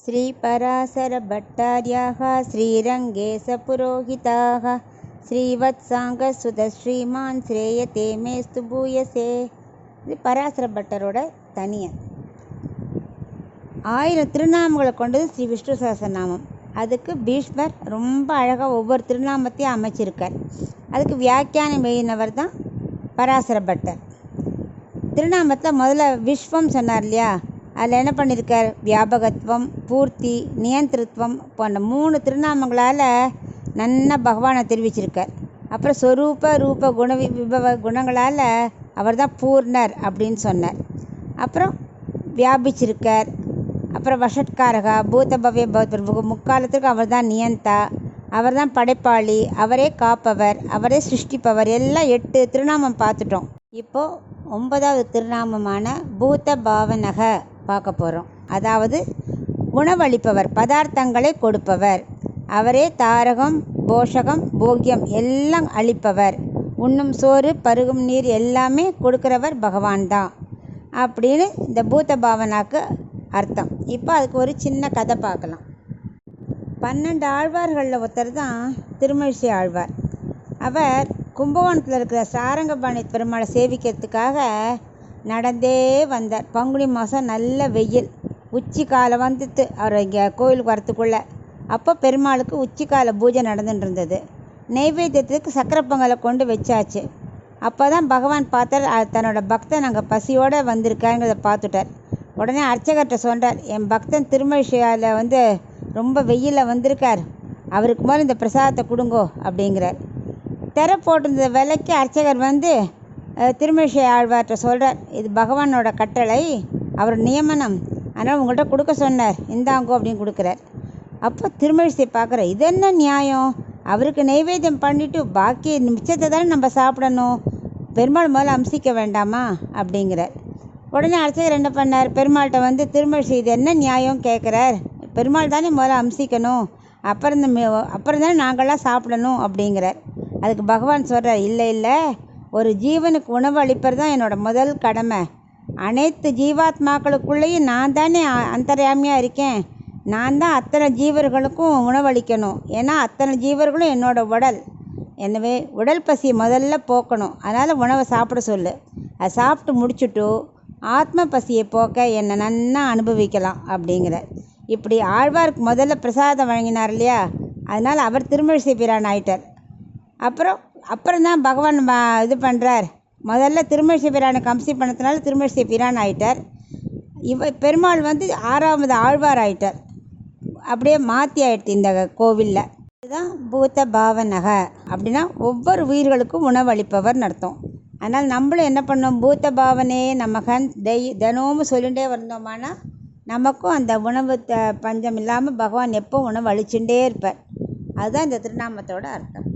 श्रीपराशरभट्टार्याः श्रीरङ्गेशपुरोहिताः श्रीवत्साङ्गसुतः श्रीमान् श्रेयते मेस्तु பூயசே. இது பராசர பட்டரோட தனியன். 1000 திருநாமங்களை கொண்டது ஸ்ரீ விஷ்ணு சஹஸ்ரநாமம். அதுக்கு பீஷ்மர் ரொம்ப அழகாக ஒவ்வொரு திருநாமத்தையும் அமைச்சிருக்கார். அதுக்கு வியாக்கியானம் எழுதினவர் தான் பராசர பட்டர். திருநாமத்தில் முதல்ல விஸ்வம் சொன்னார் இல்லையா, அதில் என்ன பண்ணியிருக்கார், வியாபகத்துவம், பூர்த்தி, நியந்திரத்துவம் போன்ற 3 திருநாமங்களால் நன்னா பகவானை தெரிவிச்சிருக்கார். அப்புறம் ஸ்வரூப ரூப குண விபவ குணங்களால் அவர் தான் பூர்ணர் அப்படின்னு சொன்னார். அப்புறம் வியாபிச்சிருக்கார். அப்புறம் வஷட்காரகா, பூதபவ்ய பௌத்த, முக்காலத்துக்கு அவர் தான் நியந்தா, அவர் தான் படைப்பாளி, அவரே காப்பவர், அவரே சிருஷ்டிப்பவர். எல்லாம் 8 திருநாமம் பார்த்துட்டோம். இப்போது 9வது திருநாமமான பூத பாவனக பார்க்க போகிறோம். அதாவது உணவளிப்பவர், பதார்த்தங்களை கொடுப்பவர். அவரே தாரகம், போஷகம், போக்கியம் எல்லாம் அளிப்பவர். உண்ணும் சோறு, பருகும் நீர் எல்லாமே கொடுக்குறவர் பகவான் தான் அப்படின்னு இந்த பூத பாவனாக்கு அர்த்தம். இப்போ அதுக்கு ஒரு சின்ன கதை பார்க்கலாம். 12 ஆழ்வார்களில் ஒருத்தர் தான் திருமழிசை ஆழ்வார். அவர் கும்பகோணத்தில் இருக்கிற சாரங்கபாணி பெருமாளை சேவிக்கிறதுக்காக நடந்தே வந்தார். பங்குனி மாதம் நல்ல வெயில், உச்சி காலம் வந்துட்டு அவர் இங்கே கோயிலுக்கு வரத்துக்குள்ளே. அப்போ பெருமாளுக்கு உச்சிக்கால பூஜை நடந்துட்டு இருந்தது. நெய்வேத்தியத்துக்கு சக்கரை பொங்கலை கொண்டு வச்சாச்சு. அப்போ தான் பகவான் பார்த்தார், தன்னோட பக்தன் அங்கே பசியோடு வந்திருக்காருங்கிறத பார்த்துட்டார். உடனே அர்ச்சகர்கிட்ட சொல்கிறார், என் பக்தன் திருமழிசையால் ரொம்ப வெயிலில் வந்திருக்கார், அவருக்கு மேலே இந்த பிரசாதத்தை கொடுங்கோ அப்படிங்கிறார். திரை போட்டிருந்த விலைக்கு அர்ச்சகர் திருமழிசை ஆழ்வார்கிட்ட சொல்கிறார், இது பகவானோட கட்டளை, அவர் நியமனம், அதனால் உங்கள்கிட்ட கொடுக்க சொன்னார், இந்தாங்கோ அப்படின்னு கொடுக்குறார். அப்போ திருமழிசை பார்க்குற, இது என்ன நியாயம், அவருக்கு நைவேத்தியம் பண்ணிவிட்டு பாக்கி மிச்சத்தை தானே நம்ம சாப்பிடணும், பெருமாள் முதல்ல அம்சிக்க வேண்டாமா அப்படிங்கிறார். உடனே அர்ச்சகர் என்ன பண்ணார், பெருமாள்கிட்ட திருமழிசை இது என்ன நியாயம் கேட்குறார், பெருமாள் தானே முதல்ல அம்சிக்கணும், அப்புறம் தானே நாங்கள்லாம் சாப்பிடணும் அப்படிங்கிறார். அதுக்கு பகவான் சொல்கிறார், இல்லை, ஒரு ஜீவனுக்கு உணவு அளிப்பது தான் என்னோட முதல் கடமை. அனைத்து ஜீவாத்மாக்களுக்குள்ளேயும் நான் தானே அந்தர்யாமியாக இருக்கேன், நான் தான் அத்தனை ஜீவர்களுக்கும் உணவளிக்கணும். ஏன்னா அத்தனை ஜீவர்களும் என்னோட உடல். எனவே உடல் பசியை முதல்ல போக்கணும், அதனால் உணவை சாப்பிட சொல்லு. அதை சாப்பிட்டு முடிச்சுட்டு ஆத்ம பசியை போக்க என்னை நன்னா அனுபவிக்கலாம் அப்படிங்கிறார். இப்படி ஆழ்வாருக்கு முதல்ல பிரசாதம் வழங்கினார் இல்லையா, அதனால் அவர் திருமழிசை பிரான் ஆயிட்டார். அப்புறம் தான் பகவான் இது பண்ணுறார், முதல்ல திருமழிசை பிரானுக்கு அம்சி பண்ணதுனால திருமழிசை பிரான் ஆயிட்டார். பெருமாள் 6வது ஆழ்வார் ஆயிட்டார். அப்படியே மாற்றி ஆயிடுச்சு இந்த கோவிலில். இதுதான் பூத பாவனக அப்படின்னா ஒவ்வொரு உயிர்களுக்கும் உணவளிப்பவர்னு அர்த்தம். அதனால் நம்மளும் என்ன பண்ணோம், பூத பாவனே நமகன் தினமும் சொல்லிகிட்டே வந்தோம்னா நமக்கும் அந்த உணவு பஞ்சம் இல்லாமல் பகவான் எப்போ உணவு அளிச்சுட்டே இருப்பார். அதுதான் இந்த திருநாமத்தோட அர்த்தம்.